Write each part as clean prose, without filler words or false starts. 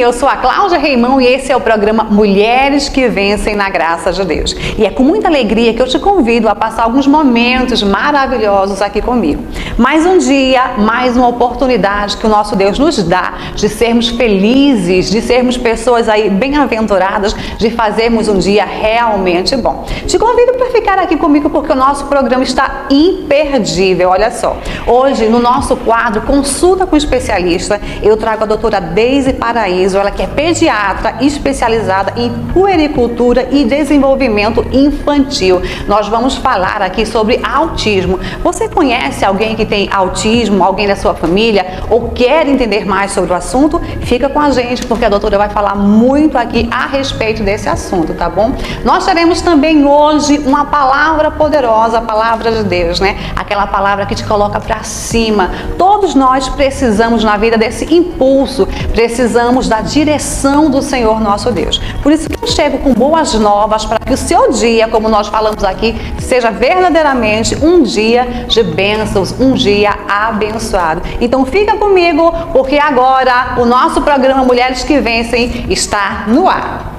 eu sou a Cláudia Reimão e esse é o programa Mulheres que Vencem na Graça de Deus. E é com muita alegria que eu te convido a passar alguns momentos maravilhosos aqui comigo. Mais um dia, mais uma oportunidade que o nosso Deus nos dá de sermos felizes, de sermos pessoas aí bem-aventuradas, de fazermos um dia realmente bom. Te convido para ficar aqui comigo porque o nosso programa está imperdível, olha só. Hoje, no nosso quadro Consulta com Especialista, eu trago a doutora Deise Paraíso, ela que é pediatra especializada em puericultura e desenvolvimento infantil. Nós vamos falar aqui sobre autismo. Você conhece alguém que tem autismo, alguém da sua família, ou quer entender mais sobre o assunto? Fica com a gente, porque a doutora vai falar muito aqui a respeito desse assunto, tá bom? Nós teremos também hoje uma palavra poderosa, a palavra de Deus, né? Aquela palavra que te coloca para cima. Todos nós precisamos na vida desse impulso, precisamos da direção do Senhor nosso Deus. Por isso que eu chego com boas novas para que o seu dia, como nós falamos aqui, seja verdadeiramente um dia de bênçãos, um dia abençoado. Então fica comigo, porque agora o nosso programa Mulheres que Vencem está no ar.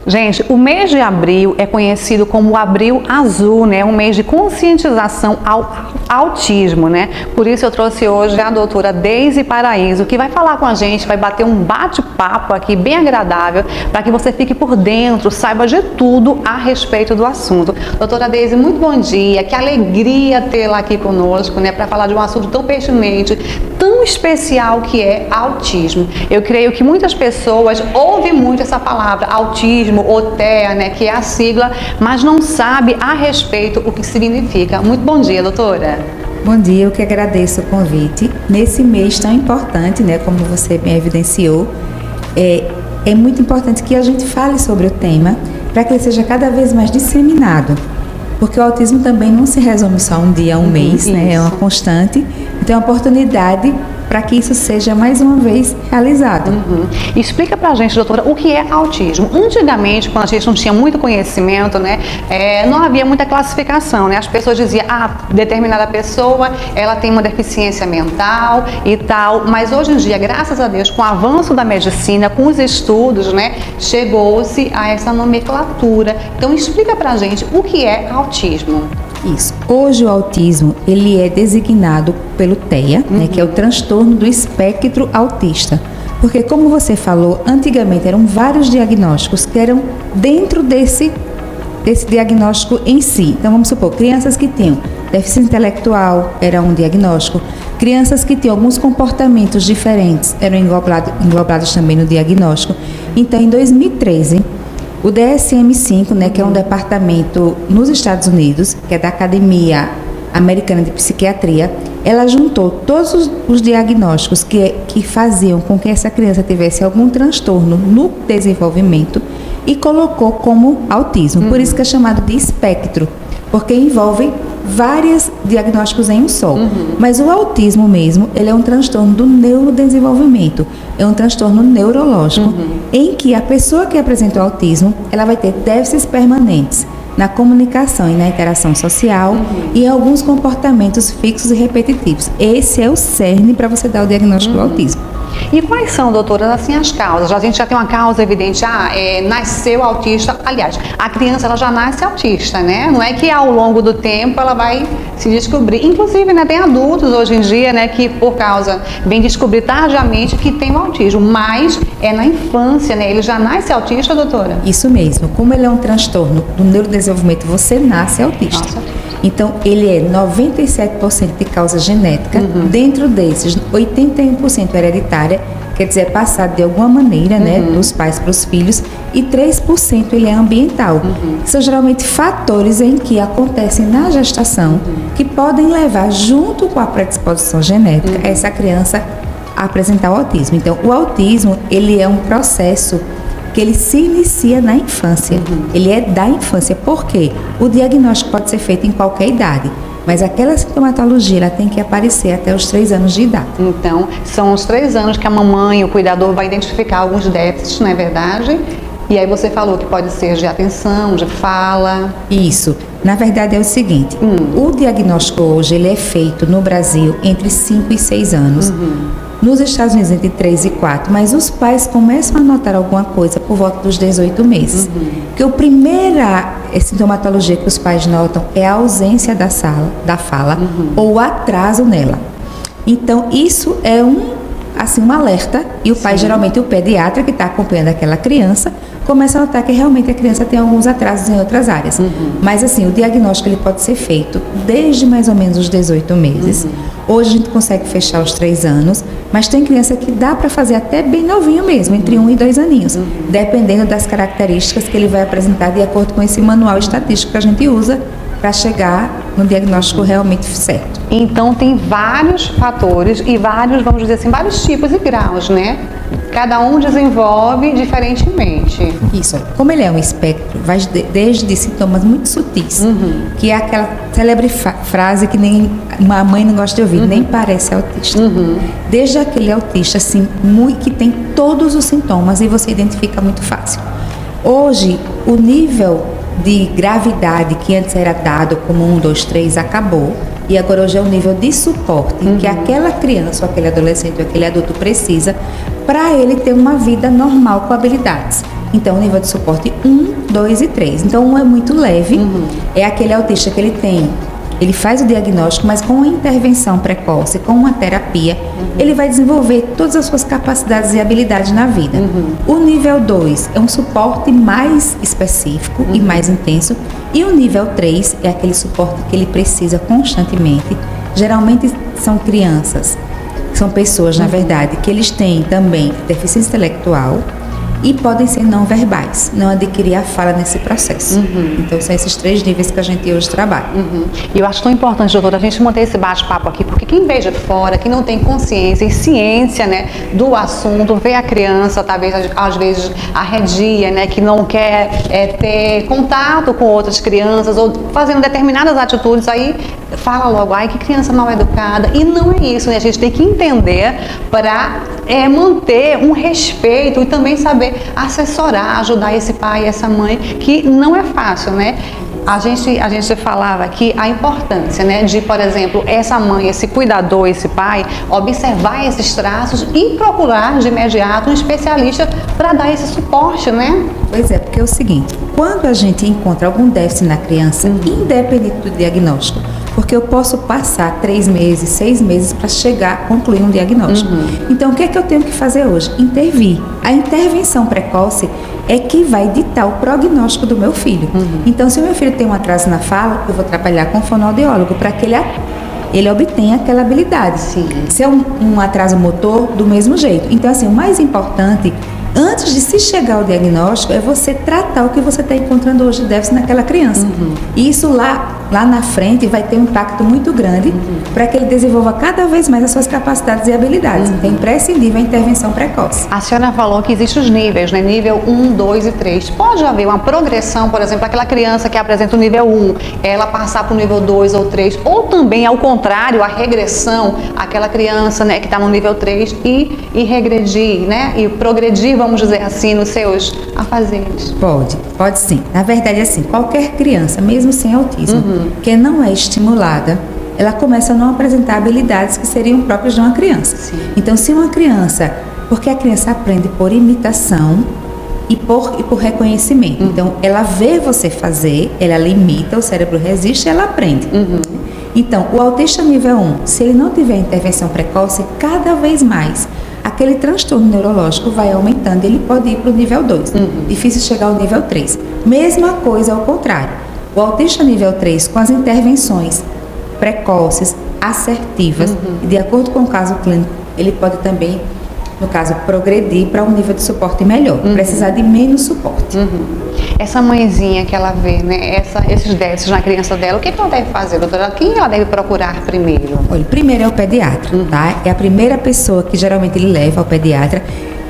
Gente, o mês de abril é conhecido como o Abril Azul, né? Um mês de conscientização ao autismo, né? Por isso eu trouxe hoje a doutora Deise Paraíso, que vai falar com a gente, vai bater um bate-papo aqui bem agradável, para que você fique por dentro, saiba de tudo a respeito do assunto. Doutora Deise, muito bom dia, que alegria tê-la aqui conosco, né? Para falar de um assunto tão pertinente, tão especial que é autismo. Eu creio que muitas pessoas ouvem muito essa palavra, autismo, ou TEA, né, que é a sigla, mas não sabe a respeito o que significa. Muito bom dia, doutora. Bom dia, eu que agradeço o convite. Nesse mês tão importante, né, como você bem evidenciou, é muito importante que a gente fale sobre o tema para que ele seja cada vez mais disseminado. Porque o autismo também não se resume só um dia, um mês, né, é uma constante. Então é uma oportunidade para que isso seja mais uma vez realizado. Explica pra gente, doutora, o que é autismo. Antigamente, quando a gente não tinha muito conhecimento, né, não havia muita classificação, né? As pessoas diziam, determinada pessoa, ela tem uma deficiência mental e tal, mas hoje em dia, graças a Deus, com o avanço da medicina, com os estudos, né, chegou-se a essa nomenclatura. Então, explica pra gente o que é autismo. Isso. Hoje o autismo, ele é designado pelo TEA, né, que é o transtorno do espectro autista. Porque, como você falou, antigamente eram vários diagnósticos que eram dentro desse diagnóstico em si. Então, vamos supor, crianças que tinham déficit intelectual era um diagnóstico, crianças que tinham alguns comportamentos diferentes eram englobados também no diagnóstico. Então, em 2013, o DSM-5, né, que é um departamento nos Estados Unidos, que é da Academia Americana de Psiquiatria, ela juntou todos os diagnósticos que faziam com que essa criança tivesse algum transtorno no desenvolvimento e colocou como autismo. Por isso que é chamado de espectro, porque envolve vários diagnósticos em um só. Mas o autismo mesmo, ele é um transtorno do neurodesenvolvimento, é um transtorno neurológico, em que a pessoa que apresenta o autismo, ela vai ter déficits permanentes na comunicação e na interação social e alguns comportamentos fixos e repetitivos. Esse é o cerne para você dar o diagnóstico do autismo. E quais são, doutora, assim, as causas? A gente já tem uma causa evidente, nasceu autista. Aliás, a criança ela já nasce autista, né? Não é que ao longo do tempo ela vai se descobrir. Inclusive, né, tem adultos hoje em dia, né, que por causa, vem descobrir tardiamente que tem o autismo, mas é na infância, né? Ele já nasce autista, doutora? Isso mesmo. Como ele é um transtorno do neurodesenvolvimento, você nasce autista. Então, ele é 97% de causa genética, dentro desses, 81% hereditária, quer dizer, é passado de alguma maneira, né, dos pais para os filhos, e 3% ele é ambiental. São geralmente fatores em que acontecem na gestação, que podem levar, junto com a predisposição genética, essa criança a apresentar o autismo. Então, o autismo, ele é um processo que ele se inicia na infância. Ele é da infância. Por quê? O diagnóstico pode ser feito em qualquer idade, mas aquela sintomatologia ela tem que aparecer até os 3 anos de idade. Então, são os 3 anos que a mamãe, o cuidador, vai identificar alguns déficits, não é verdade? E aí você falou que pode ser de atenção, de fala. Isso. Na verdade é o seguinte, o diagnóstico hoje ele é feito no Brasil entre 5 e 6 anos. Nos Estados Unidos entre 3 e 4, mas os pais começam a notar alguma coisa por volta dos 18 meses. Porque a primeira sintomatologia que os pais notam é a ausência da fala ou o atraso nela. Então isso é um alerta, e o pai, geralmente o pediatra que está acompanhando aquela criança, começa a notar que realmente a criança tem alguns atrasos em outras áreas. Mas assim, o diagnóstico ele pode ser feito desde mais ou menos os 18 meses. Hoje a gente consegue fechar os 3 anos, mas tem criança que dá para fazer até bem novinho mesmo, entre 1 e 2 aninhos, dependendo das características que ele vai apresentar de acordo com esse manual estatístico que a gente usa para chegar no diagnóstico realmente certo. Então tem vários fatores e vários, vamos dizer assim, vários tipos e graus, né? Cada um desenvolve diferentemente. Isso. Como ele é um espectro, vai desde sintomas muito sutis, que é aquela célebre frase que nem uma mãe não gosta de ouvir, nem parece autista. Desde aquele autista, assim, que tem todos os sintomas e você identifica muito fácil. Hoje, o nível de gravidade que antes era dado como 1, 2, 3 acabou, e agora hoje é o nível de suporte que aquela criança, ou aquele adolescente, ou aquele adulto precisa para ele ter uma vida normal com habilidades. Então, o nível de suporte 1, 2 e 3. Então, 1 é muito leve, é aquele autista que ele faz o diagnóstico, mas com uma intervenção precoce, com uma terapia, ele vai desenvolver todas as suas capacidades e habilidades na vida. O nível 2 é um suporte mais específico e mais intenso, e o nível 3 é aquele suporte que ele precisa constantemente. Geralmente são crianças, são pessoas, na verdade, que eles têm também deficiência intelectual, e podem ser não verbais, não adquirir a fala nesse processo. Então, são esses 3 níveis que a gente hoje trabalha. E eu acho tão importante, doutora, a gente manter esse bate-papo aqui, porque quem vê de fora, quem não tem consciência e ciência, né, do assunto, vê a criança, talvez, às vezes, arredia, né, que não quer ter contato com outras crianças, ou fazendo determinadas atitudes, aí fala logo, ai, que criança mal educada. E não é isso, né? A gente tem que entender para manter um respeito e também saber assessorar, ajudar esse pai e essa mãe, que não é fácil, né? A gente falava aqui a importância, né, de, por exemplo, essa mãe, esse cuidador, esse pai, observar esses traços e procurar de imediato um especialista para dar esse suporte, né? Pois é, porque é o seguinte, quando a gente encontra algum déficit na criança, independente do diagnóstico, porque eu posso passar 3 meses, 6 meses para chegar a concluir um diagnóstico. Então, o que é que eu tenho que fazer hoje? Intervir. A intervenção precoce é que vai ditar o prognóstico do meu filho. Então, se o meu filho tem um atraso na fala, eu vou trabalhar com o fonoaudiólogo para que ele obtenha aquela habilidade. Se é um atraso motor, do mesmo jeito. Então, assim, o mais importante, antes de se chegar ao diagnóstico, é você tratar o que você está encontrando hoje de déficit naquela criança. E isso lá na frente vai ter um impacto muito grande para que ele desenvolva cada vez mais as suas capacidades e habilidades. Então é imprescindível a intervenção precoce. A senhora falou que existem os níveis, né? Nível 1, 2 e 3. Pode haver uma progressão, por exemplo, aquela criança que apresenta o nível 1, ela passar para o nível 2 ou 3, ou também, ao contrário, a regressão, aquela criança, né, que está no nível 3 e regredir, né? E progredir, vamos dizer assim, nos seus afazeres. Pode sim. Na verdade, assim, qualquer criança, mesmo sem autismo, que não é estimulada, ela começa a não apresentar habilidades que seriam próprias de uma criança. Então, se uma criança, porque a criança aprende por imitação e por reconhecimento. Então, ela vê você fazer, ela imita, o cérebro resiste, ela aprende. Então, o autista nível 1, se ele não tiver intervenção precoce, cada vez mais aquele transtorno neurológico vai aumentando, ele pode ir para o nível 2. Difícil chegar ao nível 3. Mesma coisa ao contrário. O autista nível 3, com as intervenções precoces, assertivas, e de acordo com o caso clínico, ele pode também, no caso, progredir para um nível de suporte melhor, precisar de menos suporte. Essa mãezinha que ela vê, né, esses déficits na criança dela, o que ela deve fazer, doutora? Quem ela deve procurar primeiro? Olha, primeiro é o pediatra, tá? É a primeira pessoa que geralmente ele leva ao pediatra,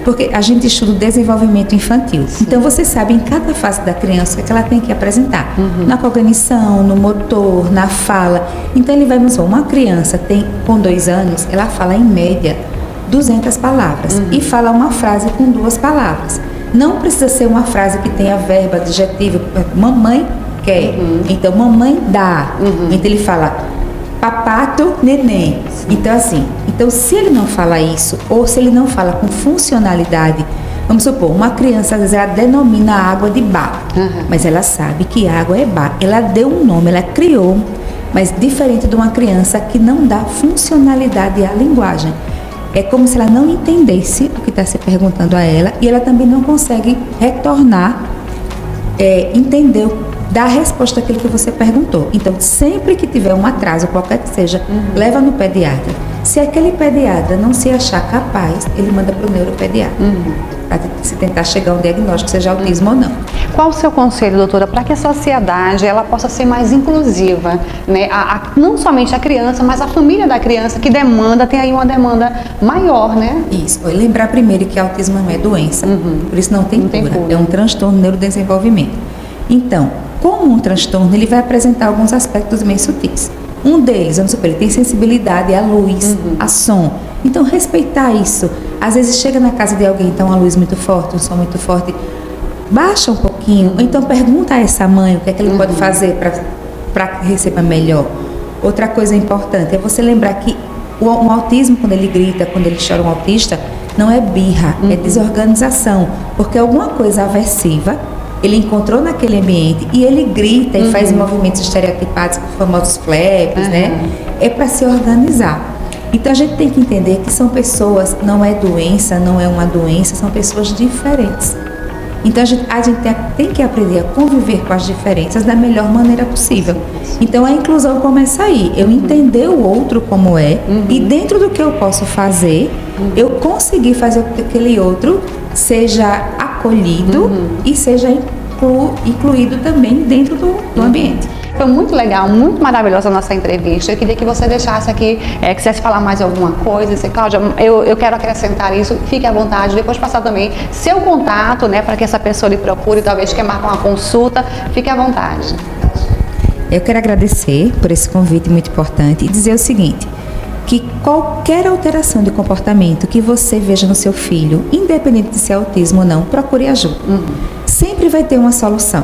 porque a gente estuda o desenvolvimento infantil. Então, você sabe em cada fase da criança que ela tem que apresentar. Na cognição, no motor, na fala. Então, ele vai mostrar, uma criança com 2 anos, ela fala em média 200 palavras e fala uma frase com 2 palavras. Não precisa ser uma frase que tenha verbo, adjetivo. Mamãe quer, então mamãe dá. Então ele fala papato, neném. Então assim, se ele não fala isso, ou se ele não fala com funcionalidade, vamos supor, uma criança às vezes ela denomina a água de bar, mas ela sabe que água é bar. Ela deu um nome, ela criou, mas diferente de uma criança que não dá funcionalidade à linguagem. É como se ela não entendesse o que está se perguntando a ela e ela também não consegue retornar, entender, dar a resposta àquilo que você perguntou. Então, sempre que tiver um atraso, qualquer que seja, leva no pediatra. Se aquele pediatra não se achar capaz, ele manda para o neuropediatra. Para se tentar chegar a um diagnóstico, seja autismo ou não. Qual o seu conselho, doutora, para que a sociedade ela possa ser mais inclusiva, né? Não somente a criança, mas a família da criança que tem aí uma demanda maior, né? Isso. Lembrar primeiro que autismo não é doença, por isso não tem cura. É um transtorno de neurodesenvolvimento. Então, como um transtorno, ele vai apresentar alguns aspectos meio sutis. Um deles, vamos supor, ele tem sensibilidade à luz, a som. Então, respeitar isso. Às vezes chega na casa de alguém, então uma luz muito forte, um som muito forte, baixa um pouquinho. Ou então pergunta a essa mãe o que é que ele pode fazer para que receba melhor. Outra coisa importante é você lembrar que um autismo, quando ele grita, quando ele chora, um autista, não é birra, é desorganização. Porque alguma coisa aversiva ele encontrou naquele ambiente e ele grita e faz movimentos estereotipados, os famosos flaps, né? É para se organizar. Então a gente tem que entender que são pessoas, não é doença, não é uma doença, são pessoas diferentes. Então a gente tem que aprender a conviver com as diferenças da melhor maneira possível. Então a inclusão começa aí, eu entender o outro como é e dentro do que eu posso fazer, eu conseguir fazer com que aquele outro seja acolhido e seja incluído também dentro do ambiente. Foi muito legal, muito maravilhosa a nossa entrevista. Eu queria que você deixasse aqui, quisesse falar mais alguma coisa, dizer, Cláudia, eu quero acrescentar isso, fique à vontade, depois passar também seu contato, né, para que essa pessoa lhe procure, talvez quer marcar uma consulta, fique à vontade. Eu quero agradecer por esse convite muito importante e dizer o seguinte, que qualquer alteração de comportamento que você veja no seu filho, independente de se é autismo ou não, procure ajuda. Sempre vai ter uma solução.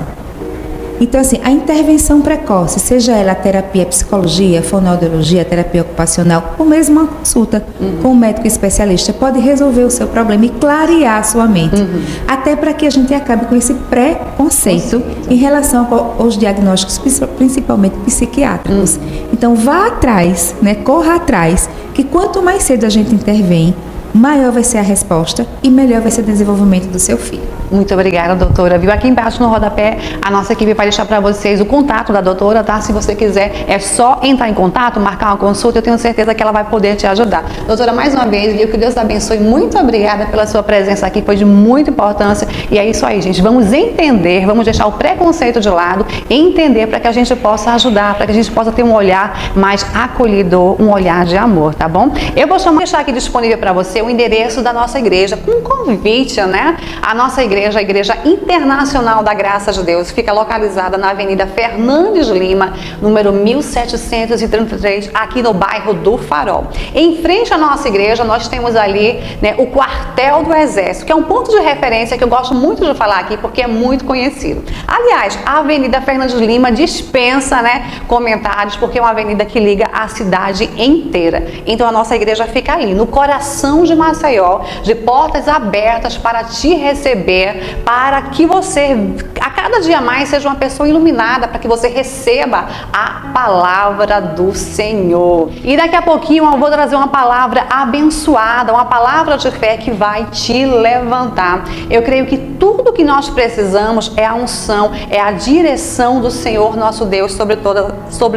Então, assim, a intervenção precoce, seja ela a terapia, psicologia, fonoaudiologia, terapia ocupacional, ou mesmo uma consulta com um médico especialista, pode resolver o seu problema e clarear a sua mente. Até para que a gente acabe com esse preconceito em relação aos diagnósticos, principalmente psiquiátricos. Então, vá atrás, né? Corra atrás, que quanto mais cedo a gente intervém, maior vai ser a resposta e melhor vai ser o desenvolvimento do seu filho. Muito obrigada, doutora. Viu? Aqui embaixo no rodapé, a nossa equipe vai deixar para vocês o contato da doutora, tá? Se você quiser, é só entrar em contato, marcar uma consulta, eu tenho certeza que ela vai poder te ajudar. Doutora, mais uma vez, viu? Que Deus abençoe. Muito obrigada pela sua presença aqui, foi de muita importância. E é isso aí, gente. Vamos entender, vamos deixar o preconceito de lado e entender para que a gente possa ajudar, para que a gente possa ter um olhar mais acolhedor, um olhar de amor, tá bom? Eu vou deixar aqui disponível para você o endereço da nossa igreja, com um convite, né? A nossa igreja, a Igreja Internacional da Graça de Deus, fica localizada na Avenida Fernandes Lima, número 1733, aqui no bairro do Farol. Em frente à nossa igreja, nós temos ali, né, o Quartel do Exército, que é um ponto de referência que eu gosto muito de falar aqui, porque é muito conhecido. Aliás, a Avenida Fernandes Lima dispensa, né, comentários, porque é uma avenida que liga a cidade inteira. Então a nossa igreja fica ali, no coração de Maceió, de portas abertas para te receber, para que você, a cada dia mais, seja uma pessoa iluminada, para que você receba a palavra do Senhor. E daqui a pouquinho eu vou trazer uma palavra abençoada, uma palavra de fé que vai te levantar. Eu creio que tudo que nós precisamos é a unção, é a direção do Senhor nosso Deus sobre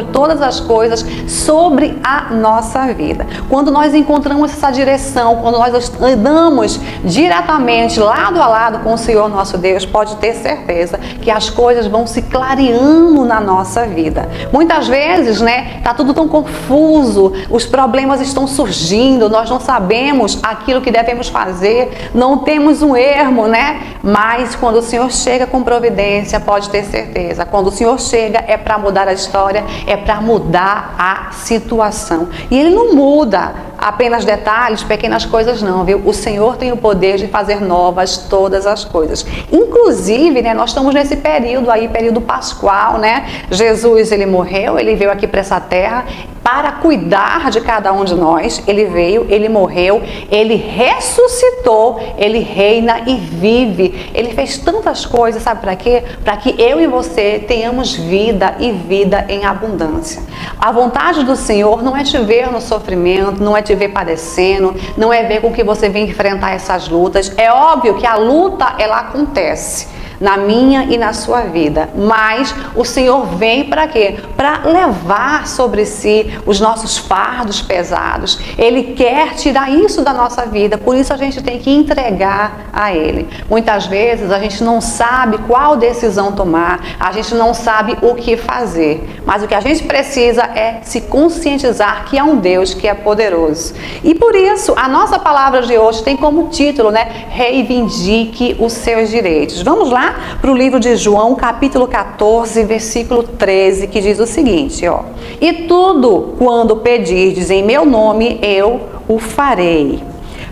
todas as coisas, sobre a nossa vida. Quando nós encontramos essa direção, quando nós andamos diretamente, lado a lado com o Senhor nosso Deus, pode ter certeza que as coisas vão se clareando na nossa vida. Muitas vezes, né, tá tudo tão confuso, os problemas estão surgindo, nós não sabemos aquilo que devemos fazer, não temos um ermo, né? Mas quando o Senhor chega com providência, pode ter certeza, quando o Senhor chega é para mudar a história, é para mudar a situação. E Ele não muda apenas detalhes, pequenas coisas não, viu? O Senhor tem o poder de fazer novas todas as coisas. Inclusive, né, nós estamos nesse período aí, período pascual, né? Jesus, ele morreu, ele veio aqui para essa terra para cuidar de cada um de nós. Ele veio, ele morreu, ele ressuscitou, ele reina e vive. Ele fez tantas coisas, sabe para quê? Para que eu e você tenhamos vida e vida em abundância. A vontade do Senhor não é te ver no sofrimento, não é te ver padecendo, não é ver com que você vem enfrentar essas lutas. É óbvio que a luta, ela acontece na minha e na sua vida, mas o Senhor vem para quê? Para levar sobre si os nossos fardos pesados. Ele quer tirar isso da nossa vida, por isso a gente tem que entregar a Ele. Muitas vezes a gente não sabe qual decisão tomar, a gente não sabe o que fazer, mas o que a gente precisa é se conscientizar que há um Deus que é poderoso. E por isso a nossa palavra de hoje tem como título, né? Reivindique os seus direitos. Vamos lá para o livro de João, capítulo 14, versículo 13, que diz o seguinte, ó: e tudo quando pedirdes em meu nome, eu o farei,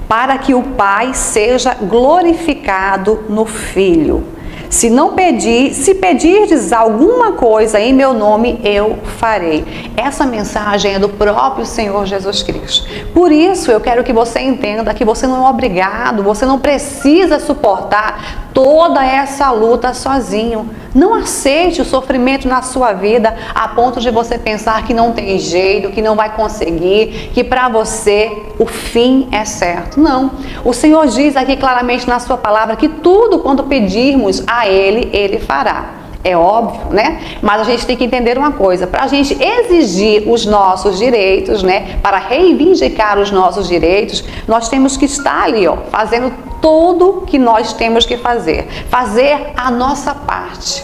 para que o Pai seja glorificado no Filho. Se pedirdes alguma coisa em meu nome, eu farei. Essa mensagem é do próprio Senhor Jesus Cristo. Por isso, eu quero que você entenda que você não é obrigado, você não precisa suportar toda essa luta sozinho. Não aceite o sofrimento na sua vida a ponto de você pensar que não tem jeito, que não vai conseguir, que para você o fim é certo. Não. O Senhor diz aqui claramente na sua palavra que tudo quando pedirmos a Ele, Ele fará. É óbvio, né? Mas a gente tem que entender uma coisa: para a gente exigir os nossos direitos, né? Para reivindicar os nossos direitos, nós temos que estar ali, ó, fazendo tudo que nós temos que fazer a nossa parte.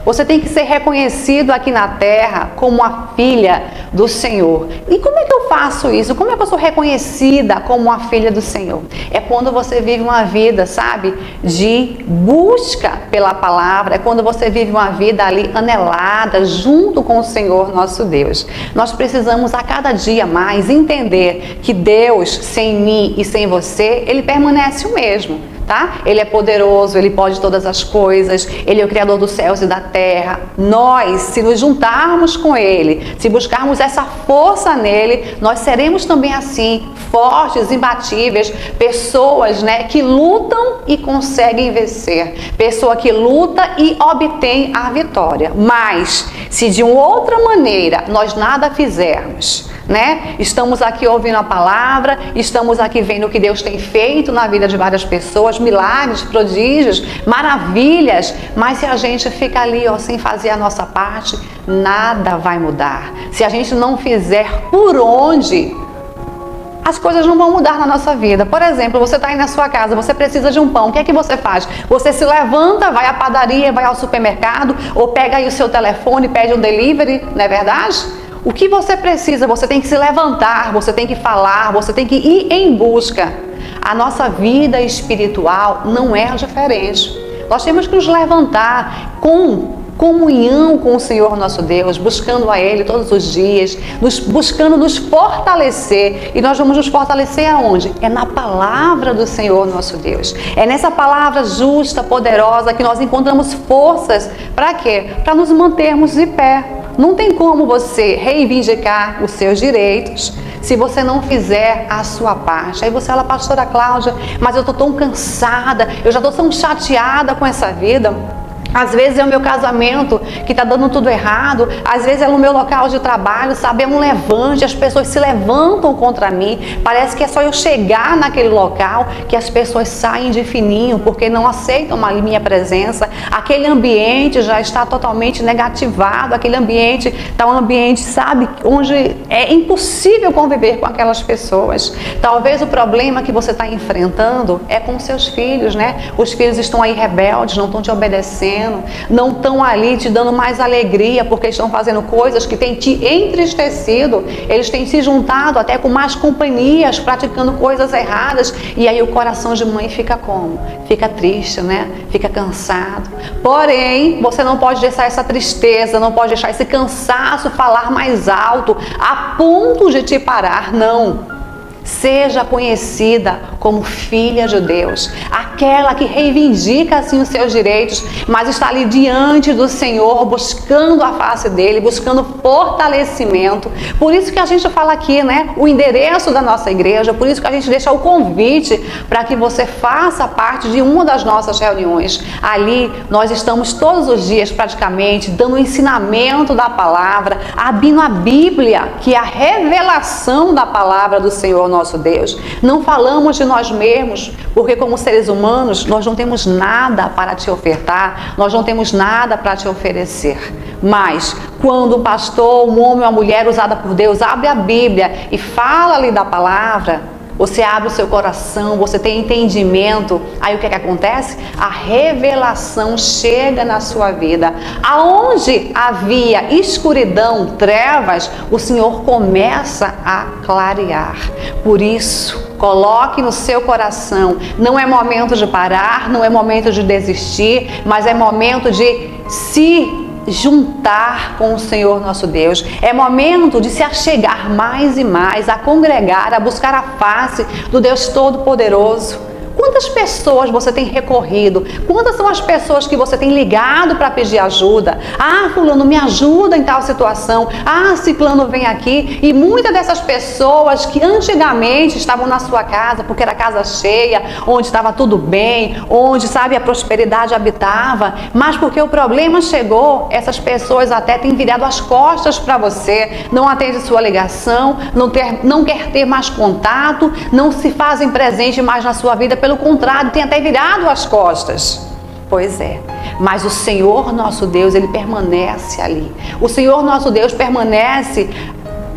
Você tem que ser reconhecido aqui na terra como a filha do Senhor. E como é que eu faço isso? Como é que eu sou reconhecida como a filha do Senhor? É quando você vive uma vida, sabe, de busca pela palavra. É quando você vive uma vida ali anelada junto com o Senhor nosso Deus. Nós precisamos a cada dia mais entender que Deus, sem mim e sem você, Ele permanece o mesmo. Tá? Ele é poderoso, Ele pode todas as coisas, Ele é o Criador dos céus e da terra. Nós, se nos juntarmos com Ele, se buscarmos essa força nele, nós seremos também assim, fortes, imbatíveis, pessoas, né, que lutam e conseguem vencer, pessoa que luta e obtém a vitória. Mas, se de uma outra maneira nós nada fizermos, né? Estamos aqui ouvindo a palavra, estamos aqui vendo o que Deus tem feito na vida de várias pessoas, milagres, prodígios, maravilhas, mas se a gente fica ali, ó, sem fazer a nossa parte, nada vai mudar. Se a gente não fizer por onde, as coisas não vão mudar na nossa vida. Por exemplo, você está aí na sua casa, você precisa de um pão, o que é que você faz? Você se levanta, vai à padaria, vai ao supermercado, ou pega aí o seu telefone, pede um delivery, não é verdade? O que você precisa? Você tem que se levantar, você tem que falar, você tem que ir em busca. A nossa vida espiritual não é diferente. Nós temos que nos levantar com comunhão com o Senhor nosso Deus, buscando a Ele todos os dias, buscando nos fortalecer. E nós vamos nos fortalecer aonde? É na palavra do Senhor nosso Deus. É nessa palavra justa, poderosa, que nós encontramos forças. Para quê? Para nos mantermos de pé. Não tem como você reivindicar os seus direitos se você não fizer a sua parte. Aí você fala: pastora Cláudia, mas eu estou tão cansada, eu já estou tão chateada com essa vida. Às vezes é o meu casamento que está dando tudo errado, às vezes é no meu local de trabalho, sabe, é um levante, as pessoas se levantam contra mim, parece que é só eu chegar naquele local que as pessoas saem de fininho, porque não aceitam a minha presença, aquele ambiente já está totalmente negativado, aquele ambiente está um ambiente, sabe, onde é impossível conviver com aquelas pessoas. Talvez o problema que você está enfrentando é com seus filhos, né? Os filhos estão aí rebeldes, não estão te obedecendo, não estão ali te dando mais alegria, porque estão fazendo coisas que têm te entristecido, eles têm se juntado até com más companhias, praticando coisas erradas, e aí o coração de mãe fica como? Fica triste, né? Fica cansado. Porém, você não pode deixar essa tristeza, não pode deixar esse cansaço falar mais alto, a ponto de te parar, não. Seja conhecida como filha de Deus, aquela que reivindica assim os seus direitos, mas está ali diante do Senhor, buscando a face dele, buscando fortalecimento. Por isso que a gente fala aqui, né, o endereço da nossa igreja, por isso que a gente deixa o convite para que você faça parte de uma das nossas reuniões. Ali nós estamos todos os dias praticamente dando o ensinamento da palavra, abrindo a Bíblia, que é a revelação da palavra do Senhor nosso Deus. Não falamos de nós mesmos, porque como seres humanos nós não temos nada para te ofertar, nós não temos nada para te oferecer. Mas quando um pastor, um homem ou uma mulher usada por Deus abre a Bíblia e fala ali da palavra, você abre o seu coração, você tem entendimento, aí o que acontece? A revelação chega na sua vida. Aonde havia escuridão, trevas, o Senhor começa a clarear. Por isso, coloque no seu coração, não é momento de parar, não é momento de desistir, mas é momento de se juntar com o Senhor nosso Deus. É momento de se achegar mais e mais, a congregar, a buscar a face do Deus Todo-Poderoso. Quantas pessoas você tem recorrido? Quantas são as pessoas que você tem ligado para pedir ajuda? Ah, fulano, me ajuda em tal situação. Ah, ciclano, vem aqui. E muitas dessas pessoas que antigamente estavam na sua casa, porque era casa cheia, onde estava tudo bem, onde, sabe, a prosperidade habitava, mas porque o problema chegou, essas pessoas até têm virado as costas para você, não atende sua ligação, não quer ter mais contato, não se fazem presente mais na sua vida. Pelo contrário, tem até virado as costas. Pois é, mas o Senhor nosso Deus, Ele permanece ali. O Senhor nosso Deus permanece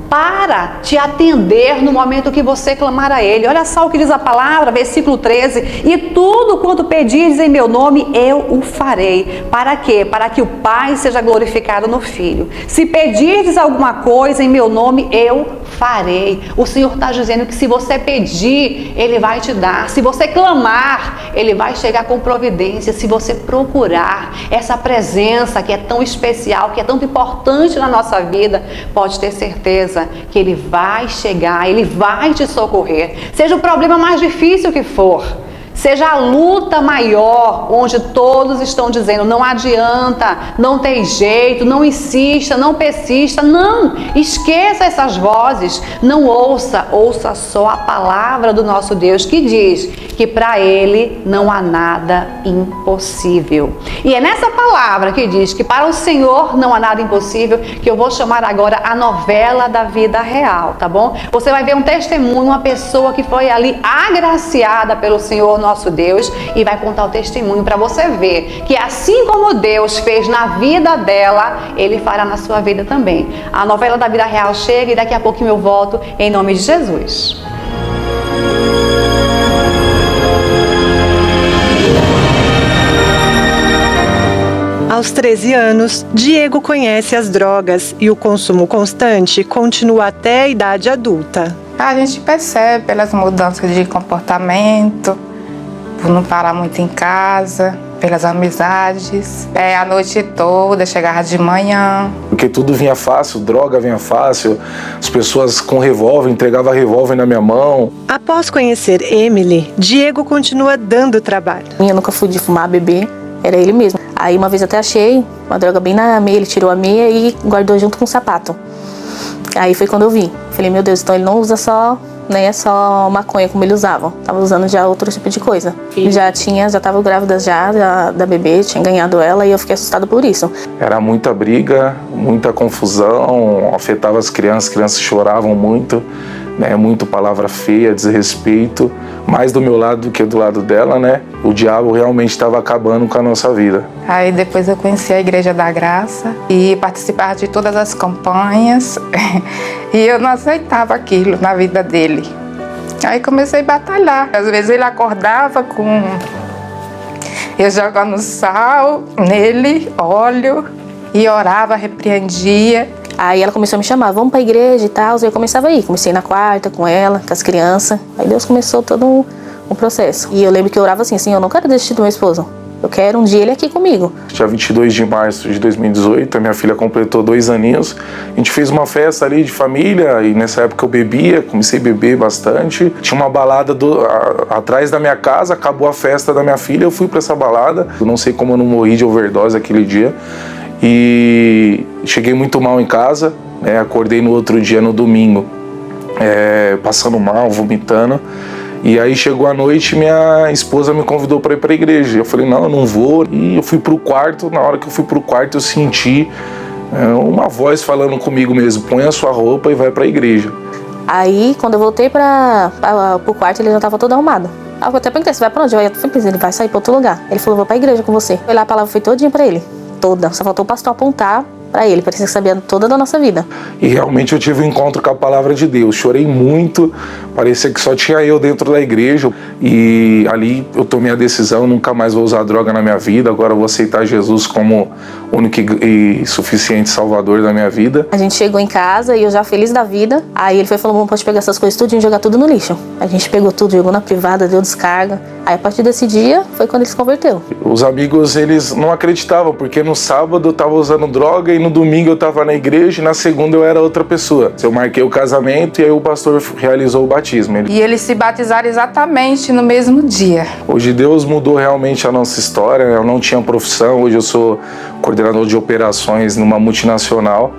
para te atender no momento que você clamar a Ele. Olha só o que diz a palavra, versículo 13: e tudo quanto pedirdes em meu nome, eu o farei. Para quê? Para que o Pai seja glorificado no Filho. Se pedirdes alguma coisa em meu nome, eu farei. O Senhor está dizendo que se você pedir, Ele vai te dar. Se você clamar, Ele vai chegar com providência. Se você procurar essa presença que é tão especial, que é tão importante na nossa vida, pode ter certeza que Ele vai chegar, Ele vai te socorrer. Seja o problema mais difícil que for, seja a luta maior, onde todos estão dizendo, não adianta, não tem jeito, não insista, não persista, não, esqueça essas vozes, não ouça, ouça só a palavra do nosso Deus, que diz que para Ele não há nada impossível. E é nessa palavra que diz que para o Senhor não há nada impossível, que eu vou chamar agora a novela da vida real, tá bom? Você vai ver um testemunho, uma pessoa que foi ali agraciada pelo Senhor nosso Deus, e vai contar o testemunho para você ver que assim como Deus fez na vida dela, Ele fará na sua vida também. A novela da vida real chega e daqui a pouquinho eu volto em nome de Jesus. Aos 13 anos, Diego conhece as drogas e o consumo constante continua até a idade adulta. A gente percebe pelas mudanças de comportamento, por não parar muito em casa, pelas amizades, a noite toda, chegava de manhã. Porque tudo vinha fácil, droga vinha fácil, as pessoas com revólver, entregavam revólver na minha mão. Após conhecer Emily, Diego continua dando trabalho. Eu nunca fui de fumar, beber, era ele mesmo. Aí uma vez até achei uma droga bem na meia, ele tirou a meia e guardou junto com o sapato. Aí foi quando eu vi. Falei, meu Deus, então ele não usa só, né, só maconha como ele usava. Tava usando já outro tipo de coisa. Já tava grávida da bebê, tinha ganhado ela e eu fiquei assustada por isso. Era muita briga, muita confusão, afetava as crianças choravam muito, né, muito palavra feia, desrespeito, mais do meu lado do que do lado dela, né? O diabo realmente estava acabando com a nossa vida. Aí depois eu conheci a Igreja da Graça e participava de todas as campanhas e eu não aceitava aquilo na vida dele. Aí comecei a batalhar. Às vezes ele acordava com... eu jogando sal nele, óleo, e orava, repreendia. Aí ela começou a me chamar, vamos pra igreja e tal, e eu começava a ir. Comecei na quarta com ela, com as crianças. Aí Deus começou todo um processo. E eu lembro que eu orava assim, eu não quero desistir do meu esposo. Eu quero um dia ele aqui comigo. Dia 22 de março de 2018, a minha filha completou 2 aninhos. A gente fez uma festa ali de família e nessa época eu bebia, comecei a beber bastante. Tinha uma balada atrás da minha casa, acabou a festa da minha filha, eu fui para essa balada. Eu não sei como eu não morri de overdose aquele dia. E cheguei muito mal em casa, né? Acordei no outro dia, no domingo, passando mal, vomitando. E aí chegou a noite, minha esposa me convidou para ir para a igreja. Eu falei, não, eu não vou. E eu fui pro quarto. Na hora que eu fui pro quarto, eu senti uma voz falando comigo mesmo: põe a sua roupa e vai para a igreja. Aí, quando eu voltei pro quarto, ele já estava todo arrumado. Aí eu até perguntei, você vai pra onde? Eu pensei, ele vai sair pra outro lugar. Ele falou, vou pra igreja com você. Foi lá, a palavra foi todinha pra ele. Toda. Só faltou o pastor apontar para ele, parecia que sabia toda da nossa vida. E realmente eu tive um encontro com a palavra de Deus. Chorei muito, parecia que só tinha eu dentro da igreja. E ali eu tomei a decisão, nunca mais vou usar droga na minha vida. Agora eu vou aceitar Jesus como único e suficiente salvador da minha vida. A gente chegou em casa e eu já feliz da vida. Aí ele foi falando, pode pegar essas coisas tudo e jogar tudo no lixo. A gente pegou tudo, jogou na privada, deu descarga. Aí a partir desse dia foi quando ele se converteu. Os amigos, eles não acreditavam, porque no sábado eu tava usando droga e no domingo eu tava na igreja e na segunda eu era outra pessoa. Eu marquei o casamento e aí o pastor realizou o batismo. E eles se batizaram exatamente no mesmo dia. Hoje Deus mudou realmente a nossa história. Eu não tinha profissão, hoje eu sou coordenador de operações numa multinacional.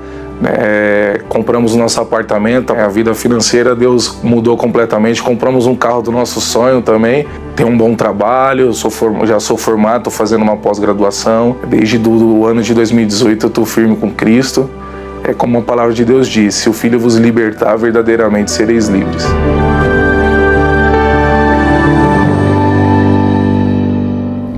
Compramos o nosso apartamento, a vida financeira Deus mudou completamente, compramos um carro do nosso sonho também, tenho um bom trabalho, já sou formado, estou fazendo uma pós-graduação, desde o ano de 2018 eu estou firme com Cristo, como a palavra de Deus diz, se o Filho vos libertar, verdadeiramente sereis livres.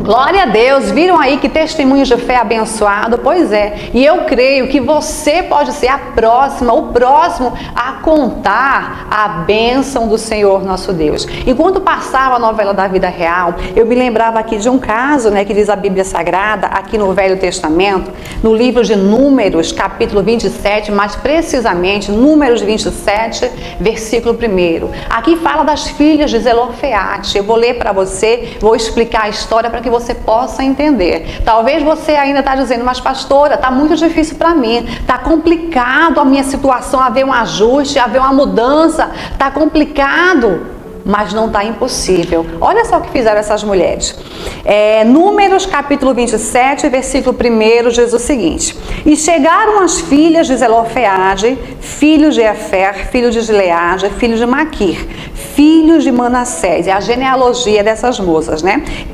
Glória a Deus, viram aí que testemunhos de fé abençoado? Pois é, e eu creio que você pode ser a próxima, o próximo a contar a bênção do Senhor nosso Deus. Enquanto passava a novela da vida real, eu me lembrava aqui de um caso, que diz a Bíblia Sagrada, aqui no Velho Testamento, no livro de Números, capítulo 27, mais precisamente, Números 27, versículo 1. Aqui fala das filhas de Zelofeate. Eu vou ler para você, vou explicar a história para que você possa entender. Talvez você ainda está dizendo, mas pastora, está muito difícil para mim, está complicado a minha situação, haver um ajuste, haver uma mudança, está complicado. Mas não está impossível. Olha só o que fizeram essas mulheres. Números capítulo 27, versículo 1, diz o seguinte: e chegaram as filhas de Zelofeade, filho de Efer, filho de Gileade, filho de Maquir, filhos de Manassés. É a genealogia dessas moças,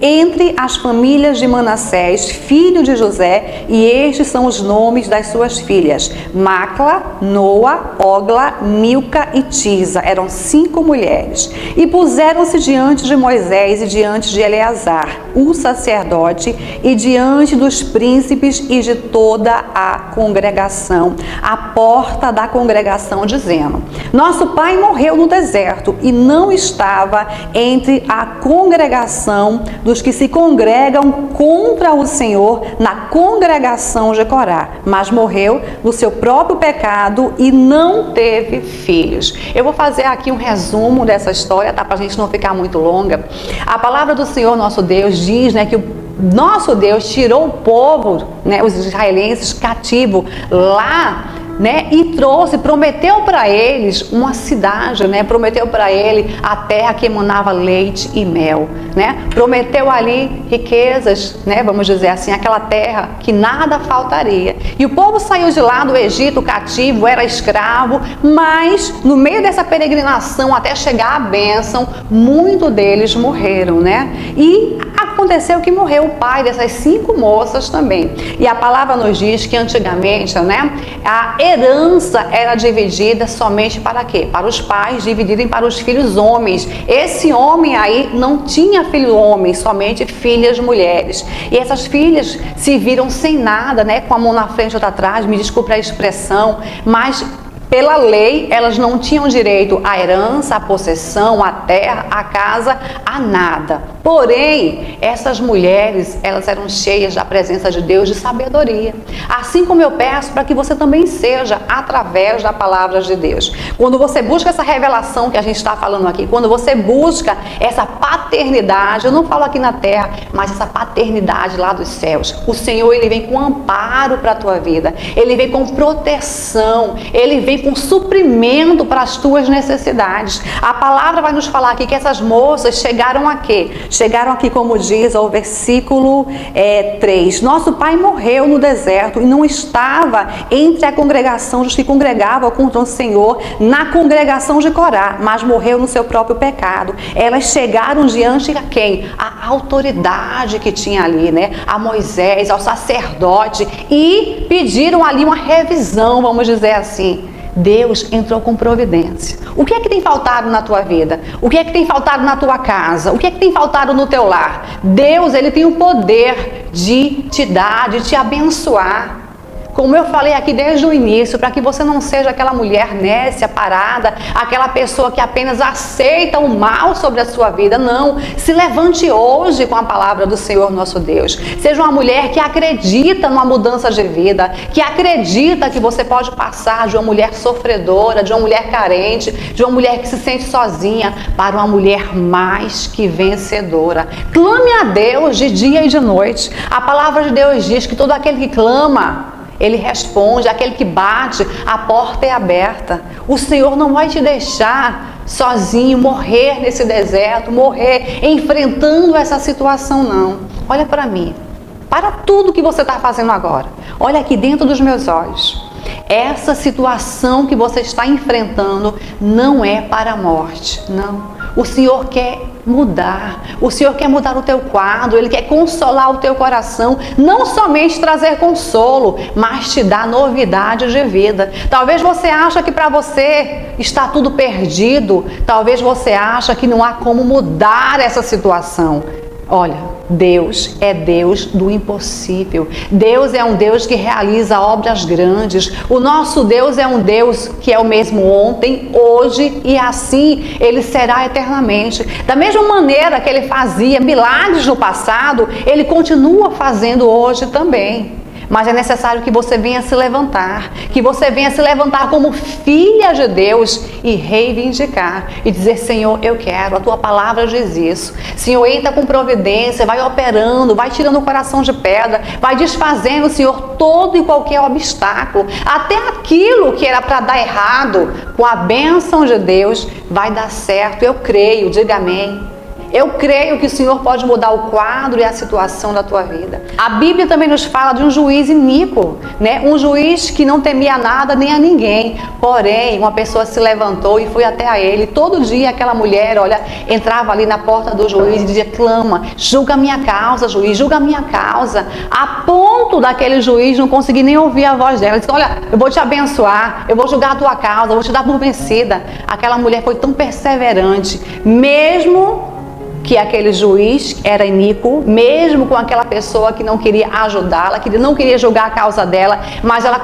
entre as famílias de Manassés, filho de José, e estes são os nomes das suas filhas: Macla, Noa, Ogla, Milca e Tisa. Eram 5 mulheres. E puseram-se diante de Moisés e diante de Eleazar, o sacerdote, e diante dos príncipes e de toda a congregação, à porta da congregação, dizendo: nosso pai morreu no deserto e não estava entre a congregação dos que se congregam contra o Senhor na congregação de Corá, mas morreu no seu próprio pecado e não teve filhos. Eu vou fazer aqui um resumo dessa história, para a gente não ficar muito longa. A palavra do Senhor nosso Deus diz que o nosso Deus tirou o povo, os israelenses cativo lá, e trouxe, prometeu para eles uma cidade, prometeu para ele a terra que emanava leite e mel, prometeu ali riquezas, vamos dizer assim, aquela terra que nada faltaria. E o povo saiu de lá do Egito cativo, era escravo, mas no meio dessa peregrinação até chegar à bênção, muitos deles morreram, e aconteceu que morreu o pai dessas 5 moças também. E a palavra nos diz que antigamente, a herança era dividida somente para quê? Para os pais dividirem para os filhos homens. Esse homem aí não tinha filho homem, somente filhas mulheres. E essas filhas se viram sem nada, com a mão na frente e outra atrás, me desculpe a expressão, mas Pela lei, elas não tinham direito à herança, à possessão, à terra, à casa, a nada. Porém, essas mulheres, elas eram cheias da presença de Deus, de sabedoria. Assim como eu peço para que você também seja, através da palavra de Deus. Quando você busca essa revelação que a gente está falando aqui, quando você busca essa paternidade, eu não falo aqui na terra, mas essa paternidade lá dos céus, o Senhor, Ele vem com amparo para a tua vida, Ele vem com proteção, Ele vem com suprimento para as tuas necessidades. A palavra vai nos falar aqui que essas moças chegaram a quê? Chegaram aqui, como diz o versículo 3. Nosso pai morreu no deserto e não estava entre a congregação dos que congregavam contra o Senhor na congregação de Corá, mas morreu no seu próprio pecado. Elas chegaram diante a quem? A autoridade que tinha ali, né? A Moisés, ao sacerdote, e pediram ali uma revisão, vamos dizer assim. Deus entrou com providência. O que é que tem faltado na tua vida? O que é que tem faltado na tua casa? O que é que tem faltado no teu lar? Deus, Ele tem o poder de te dar, de te abençoar. Como eu falei aqui desde o início, para que você não seja aquela mulher nécia, parada, aquela pessoa que apenas aceita o mal sobre a sua vida. Não, se levante hoje com a palavra do Senhor nosso Deus. Seja uma mulher que acredita numa mudança de vida, que acredita que você pode passar de uma mulher sofredora, de uma mulher carente, de uma mulher que se sente sozinha, para uma mulher mais que vencedora. Clame a Deus de dia e de noite. A palavra de Deus diz que todo aquele que clama, Ele responde. Aquele que bate, a porta é aberta. O Senhor não vai te deixar sozinho, morrer nesse deserto, morrer enfrentando essa situação, não. Olha para mim, para tudo que você está fazendo agora. Olha aqui dentro dos meus olhos. Essa situação que você está enfrentando não é para a morte, não. O Senhor quer mudar, o Senhor quer mudar o teu quadro, Ele quer consolar o teu coração, não somente trazer consolo, mas te dar novidade de vida. Talvez você ache que para você está tudo perdido, talvez você ache que não há como mudar essa situação. Olha, Deus é Deus do impossível. Deus é um Deus que realiza obras grandes. O nosso Deus é um Deus que é o mesmo ontem, hoje e assim Ele será eternamente. Da mesma maneira que Ele fazia milagres no passado, Ele continua fazendo hoje também. Mas é necessário que você venha se levantar, que você venha se levantar como filha de Deus e reivindicar e dizer: Senhor, eu quero, a tua palavra diz isso. Senhor, entra com providência, vai operando, vai tirando o coração de pedra, vai desfazendo, Senhor, todo e qualquer obstáculo, até aquilo que era para dar errado, com a bênção de Deus, vai dar certo. Eu creio, diga amém. Eu creio que o Senhor pode mudar o quadro e a situação da tua vida. A Bíblia também nos fala de um juiz iníquo, né? Um juiz que não temia nada nem a ninguém. Porém, uma pessoa se levantou e foi até a ele. Todo dia aquela mulher, olha, entrava ali na porta do juiz e dizia: clama, julga a minha causa, juiz, julga a minha causa. A ponto daquele juiz não conseguir nem ouvir a voz dela. Ele disse: olha, eu vou te abençoar, eu vou julgar a tua causa, eu vou te dar por vencida. Aquela mulher foi tão perseverante, mesmo que aquele juiz era iníquo, mesmo com aquela pessoa que não queria ajudá-la, que não queria julgar a causa dela, mas ela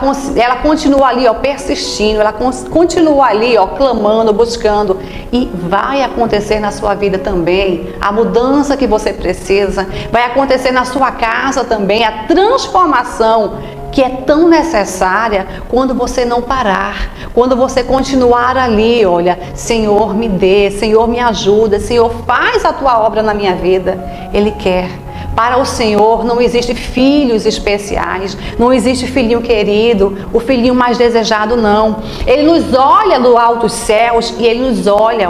continua ali, ó, persistindo, ela continua ali, ó, clamando, buscando, e vai acontecer na sua vida também a mudança que você precisa, vai acontecer na sua casa também a transformação que é tão necessária quando você não parar, quando você continuar ali, olha, Senhor, me dê, Senhor, me ajuda, Senhor, faz a tua obra na minha vida. Ele quer. Para o Senhor não existe filhos especiais, não existe filhinho querido, o filhinho mais desejado, não. Ele nos olha do alto dos céus e Ele nos olha,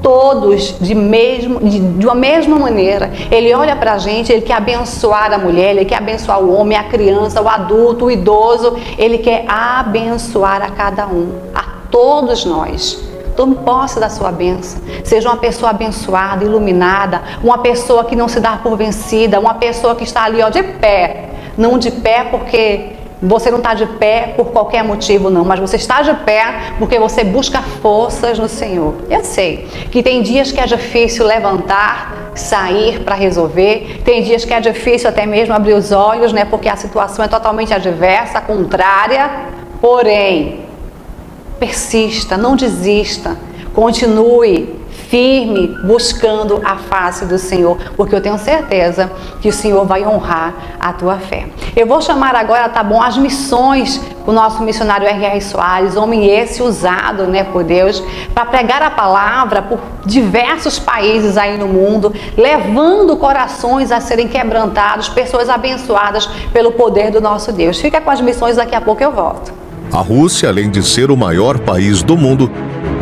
todos de uma mesma maneira. Ele olha pra gente, Ele quer abençoar a mulher, Ele quer abençoar o homem, a criança, o adulto, o idoso. Ele quer abençoar a cada um, a todos nós. Tome posse da sua bênção. Seja uma pessoa abençoada, iluminada, uma pessoa que não se dá por vencida, uma pessoa que está ali, ó, de pé. Não de pé porque você não está de pé por qualquer motivo, não, mas você está de pé porque você busca forças no Senhor. Eu sei que tem dias que é difícil levantar, sair para resolver, tem dias que é difícil até mesmo abrir os olhos, né, porque a situação é totalmente adversa, contrária, porém, persista, não desista, continue firme, buscando a face do Senhor, porque eu tenho certeza que o Senhor vai honrar a tua fé. Eu vou chamar agora, tá bom, as missões do nosso missionário R.R. Soares, homem esse usado, né, por Deus, para pregar a palavra por diversos países aí no mundo, levando corações a serem quebrantados, pessoas abençoadas pelo poder do nosso Deus. Fica com as missões, daqui a pouco eu volto. A Rússia, além de ser o maior país do mundo,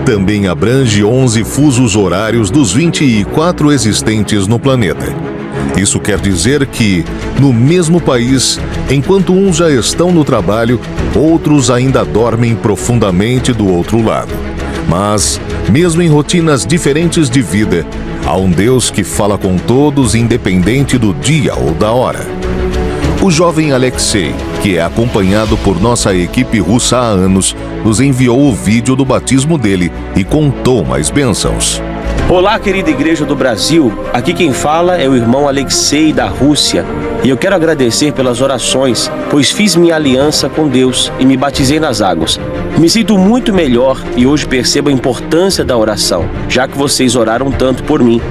também abrange 11 fusos horários dos 24 existentes no planeta. Isso quer dizer que, no mesmo país, enquanto uns já estão no trabalho, outros ainda dormem profundamente do outro lado. Mas, mesmo em rotinas diferentes de vida, há um Deus que fala com todos independente do dia ou da hora. O jovem Alexei, que é acompanhado por nossa equipe russa há anos, nos enviou o vídeo do batismo dele e contou mais bênçãos. Olá, querida Igreja do Brasil. Aqui quem fala é o irmão Alexei da Rússia. E eu quero agradecer pelas orações, pois fiz minha aliança com Deus e me batizei nas águas. Me sinto muito melhor e hoje percebo a importância da oração, já que vocês oraram tanto por mim.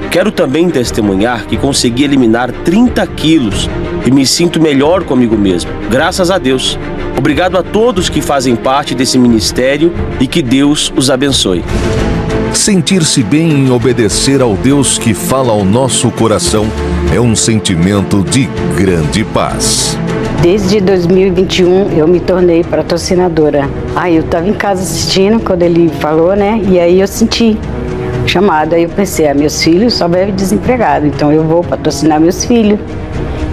Quero também testemunhar que consegui eliminar 30 quilos e me sinto melhor comigo mesmo, graças a Deus. Obrigado a todos que fazem parte desse ministério e que Deus os abençoe. Sentir-se bem em obedecer ao Deus que fala ao nosso coração é um sentimento de grande paz. Desde 2021 eu me tornei patrocinadora. Aí eu estava em casa assistindo quando ele falou, né? E aí eu senti chamada. Aí eu pensei, meus filhos só vivem desempregados, então eu vou patrocinar meus filhos.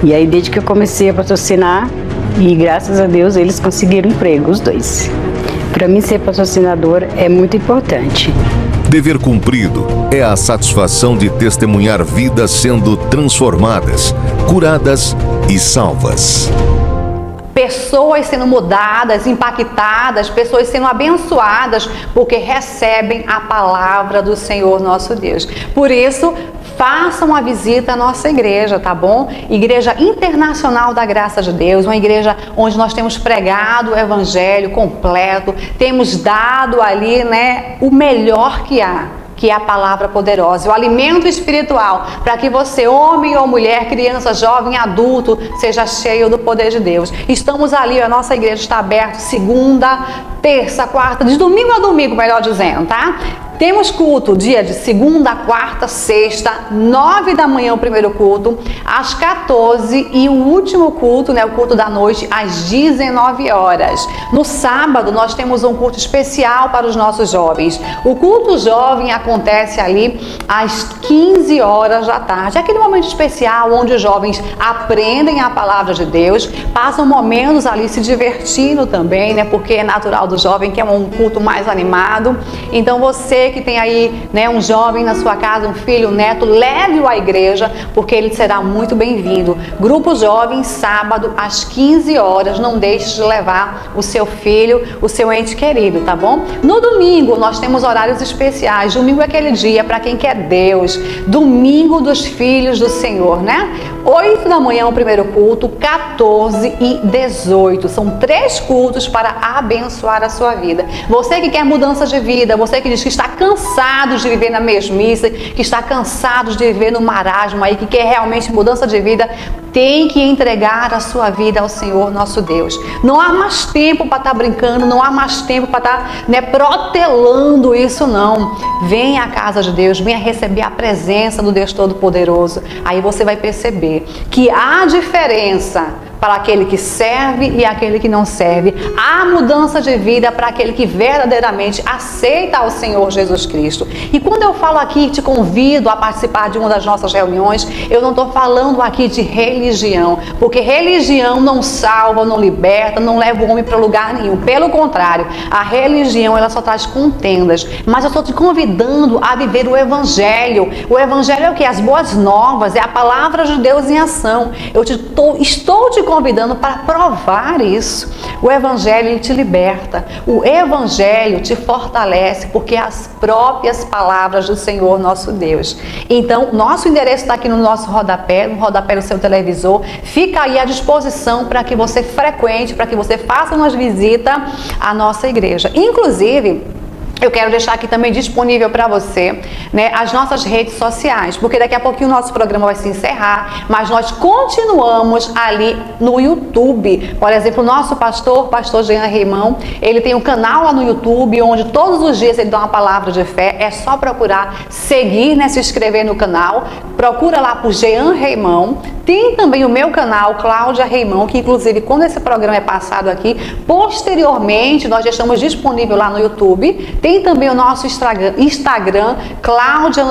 E aí desde que eu comecei a patrocinar, e graças a Deus eles conseguiram emprego, os dois. Para mim ser patrocinadora é muito importante. Dever cumprido é a satisfação de testemunhar vidas sendo transformadas, curadas e salvas. Pessoas sendo mudadas, impactadas, pessoas sendo abençoadas, porque recebem a palavra do Senhor nosso Deus. Por isso, façam uma visita à nossa igreja, tá bom? Igreja Internacional da Graça de Deus, uma igreja onde nós temos pregado o evangelho completo, temos dado ali, né, o melhor que há, que é a palavra poderosa, o alimento espiritual, para que você, homem ou mulher, criança, jovem, adulto, seja cheio do poder de Deus. Estamos ali, a nossa igreja está aberta segunda, terça, quarta, de domingo a domingo, melhor dizendo, tá? Temos culto dia de segunda, quarta, sexta, 9 da manhã o primeiro culto, às 14 e o último culto, né, o culto da noite, às 19 horas. No sábado nós temos um culto especial para os nossos jovens. O culto jovem acontece ali às 15 horas da tarde. É aquele momento especial onde os jovens aprendem a palavra de Deus, passam momentos ali se divertindo também, né, porque é natural do jovem que é um culto mais animado. Então você que tem aí, né, um jovem na sua casa, um filho, um neto, leve-o à igreja, porque ele será muito bem-vindo. Grupo Jovem, sábado, às 15 horas. Não deixe de levar o seu filho, o seu ente querido, tá bom? No domingo, nós temos horários especiais. Domingo é aquele dia para quem quer Deus. Domingo dos Filhos do Senhor, né? 8 da manhã o primeiro culto, 14 e 18. São 3 cultos para abençoar a sua vida. Você que quer mudança de vida, você que diz que está cansado de viver na mesmice, que está cansado de viver no marasmo aí, que quer realmente mudança de vida, tem que entregar a sua vida ao Senhor nosso Deus. Não há mais tempo para estar brincando, não há mais tempo para estar, né, protelando isso, não. Venha à casa de Deus, venha receber a presença do Deus Todo-Poderoso. Aí você vai perceber que há diferença para aquele que serve e aquele que não serve. Há mudança de vida para aquele que verdadeiramente aceita ao Senhor Jesus Cristo. E quando eu falo aqui, te convido a participar de uma das nossas reuniões, eu não estou falando aqui de religião, porque religião não salva, não liberta, não leva o homem para lugar nenhum. Pelo contrário, a religião ela só traz contendas. Mas eu estou te convidando a viver o Evangelho. O Evangelho é o que? As boas novas, é a palavra de Deus em ação. Estou te convidando para provar isso. O Evangelho ele te liberta, o Evangelho te fortalece, porque é as próprias palavras do Senhor nosso Deus. Então, nosso endereço está aqui no nosso rodapé, no rodapé do seu televisor. Fica aí à disposição para que você frequente, para que você faça uma visita à nossa igreja. Inclusive, eu quero deixar aqui também disponível para você, né, as nossas redes sociais, porque daqui a pouquinho o nosso programa vai se encerrar, mas nós continuamos ali no YouTube. Por exemplo, o nosso pastor Jean Reimão, ele tem um canal lá no YouTube, onde todos os dias ele dá uma palavra de fé. É só procurar seguir, né, se inscrever no canal. Procura lá por Jean Reimão. Tem também o meu canal, Cláudia Reimão, que inclusive quando esse programa é passado aqui, posteriormente nós deixamos disponível lá no YouTube. Tem também o nosso Instagram, Cláudia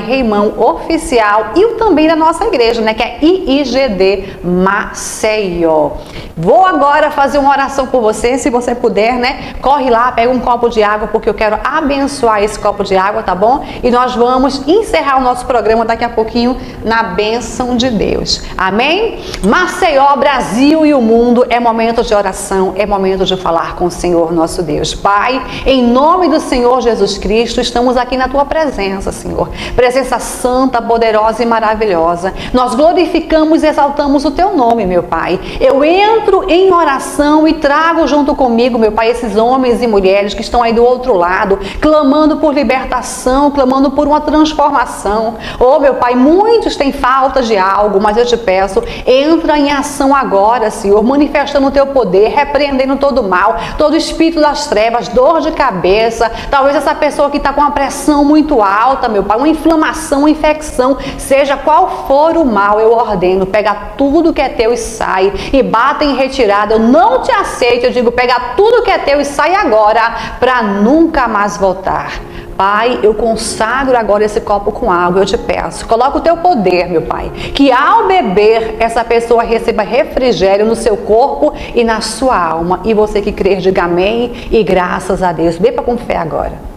Reimão Oficial, e o também da nossa igreja, né, que é IIGD Maceió. Vou agora fazer uma oração por você, se você puder, né? Corre lá, pega um copo de água, porque eu quero abençoar esse copo de água, tá bom? E nós vamos encerrar o nosso programa daqui a pouquinho na bênção de Deus. Amém? Maceió, Brasil e o mundo, é momento de oração, é momento de falar com o Senhor nosso Deus. Pai, em nome do Senhor Jesus Cristo, estamos aqui na tua presença, Senhor. Presença santa, poderosa e maravilhosa. Nós glorificamos e exaltamos o teu nome, meu Pai. Eu entro em oração e trago junto comigo, meu Pai, esses homens e mulheres que estão aí do outro lado, clamando por libertação, clamando por uma transformação. Oh, meu Pai, muitos têm falta de algo, mas eu te peço, entra em ação agora, Senhor, manifestando o teu poder, repreendendo todo o mal, todo espírito das trevas, dor de cabeça, talvez essa pessoa que está com uma pressão muito alta, meu Pai, uma inflamação, uma infecção, seja qual for o mal, eu ordeno, pega tudo que é teu e sai, e bata em retirada. Eu não te aceito, eu digo, pega tudo que é teu e sai agora, para nunca mais voltar. Pai, eu consagro agora esse copo com água, eu te peço, coloca o teu poder, meu Pai, que ao beber, essa pessoa receba refrigério no seu corpo e na sua alma. E você que crer, diga amém e graças a Deus. Beba com fé agora.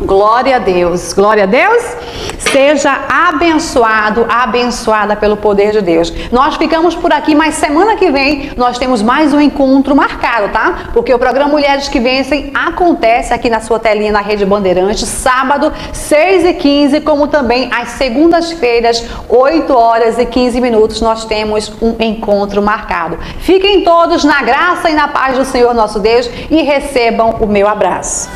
Glória a Deus, glória a Deus. Seja abençoado, abençoada pelo poder de Deus. Nós ficamos por aqui, mas semana que vem nós temos mais um encontro marcado, tá? Porque o programa Mulheres que Vencem acontece aqui na sua telinha na Rede Bandeirantes, sábado, 6h15, como também às segundas-feiras, 8h15, nós temos um encontro marcado. Fiquem todos na graça e na paz do Senhor nosso Deus e recebam o meu abraço.